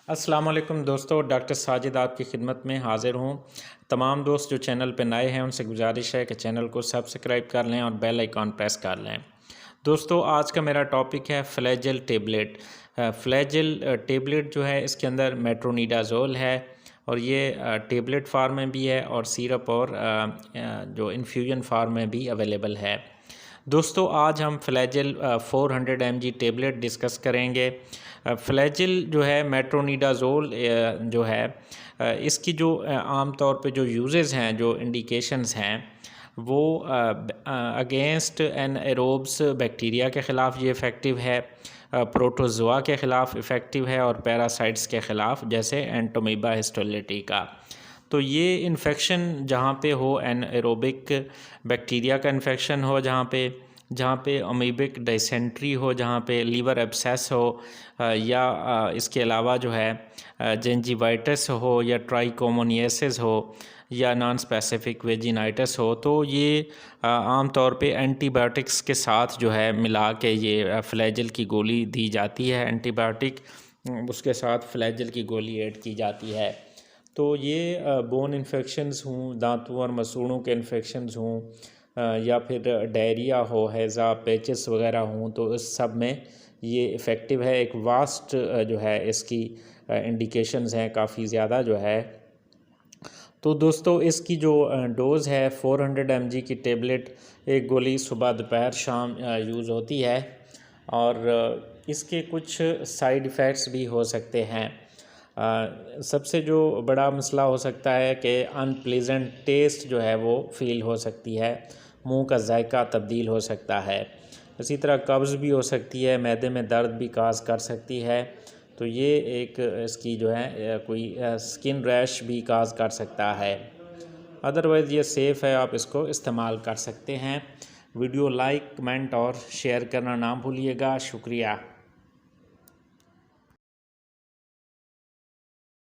अस्सलाम वालेकुम दोस्तों, डॉक्टर साजिद आपकी खिदमत में हाज़िर हूँ। तमाम दोस्त जो चैनल पे नए हैं उनसे गुजारिश है कि चैनल को सब्सक्राइब कर लें और बेल आइकॉन प्रेस कर लें। दोस्तों, आज का मेरा टॉपिक है फ्लैजेल टेबलेट। फ्लैजेल टेबलेट जो है इसके अंदर मेट्रोनिडाज़ोल है और ये टेबलेट फार्म में भी है और सिरप और जो इन्फ्यूजन फार्म में भी अवेलेबल है। दोस्तों, आज हम फ्लैजेल 400 mg टेबलेट डिस्कस करेंगे। फ्लैजेल जो है मेट्रोनिडाज़ोल जो है इसकी जो आम तौर पे जो यूजेस हैं, जो इंडिकेशंस हैं, वो अगेंस्ट एनाएरोब्स बैक्टीरिया के ख़िलाफ़ ये इफ़ेक्टिव है, प्रोटोज़ोआ के ख़िलाफ़ इफ़ेक्टिव है और पैरासाइट्स के ख़िलाफ़ जैसे एंटोमीबा हिस्टोलिटी का। तो ये इन्फेक्शन जहाँ पे हो, एनाएरोबिक बैक्टीरिया का इन्फेक्शन हो, जहाँ पे अमीबिक डिसेंट्री हो, जहाँ पे लीवर एब्सेस हो, या इसके अलावा जो है जिंजिवाइटिस हो या ट्राइकोमोनियासिस हो या नॉन स्पेसिफिक वेजिनाइटिस हो, तो ये आम तौर पे एंटीबायोटिक्स के साथ जो है मिला के ये फ्लैजेल की गोली दी जाती है। एंटीबायोटिक उसके साथ फ्लैजेल की गोली ऐड की जाती है। तो ये बोन इन्फेक्शंस हों, दांतों और मसूड़ों के इन्फेक्शंस हों, या फिर डायरिया हो, हैज़ा, पैचेस वगैरह हों, तो इस सब में ये इफ़ेक्टिव है। एक वास्ट जो है इसकी इंडिकेशंस हैं काफ़ी ज़्यादा जो है। तो दोस्तों, इसकी जो डोज़ है 400 mg की टेबलेट, एक गोली सुबह दोपहर शाम यूज़ होती है और इसके कुछ साइड इफ़ेक्ट्स भी हो सकते हैं। सबसे जो बड़ा मसला हो सकता है कि अनप्लीजेंट टेस्ट जो है वो फ़ील हो सकती है, मुंह का जायका तब्दील हो सकता है। इसी तरह कब्ज़ भी हो सकती है, मैदे में दर्द भी काज़ कर सकती है। तो ये एक इसकी जो है कोई स्किन रैश भी काज़ कर सकता है। अदरवाइज़ ये सेफ़ है, आप इसको इस्तेमाल कर सकते हैं। वीडियो लाइक, कमेंट और शेयर करना ना भूलिएगा। शुक्रिया।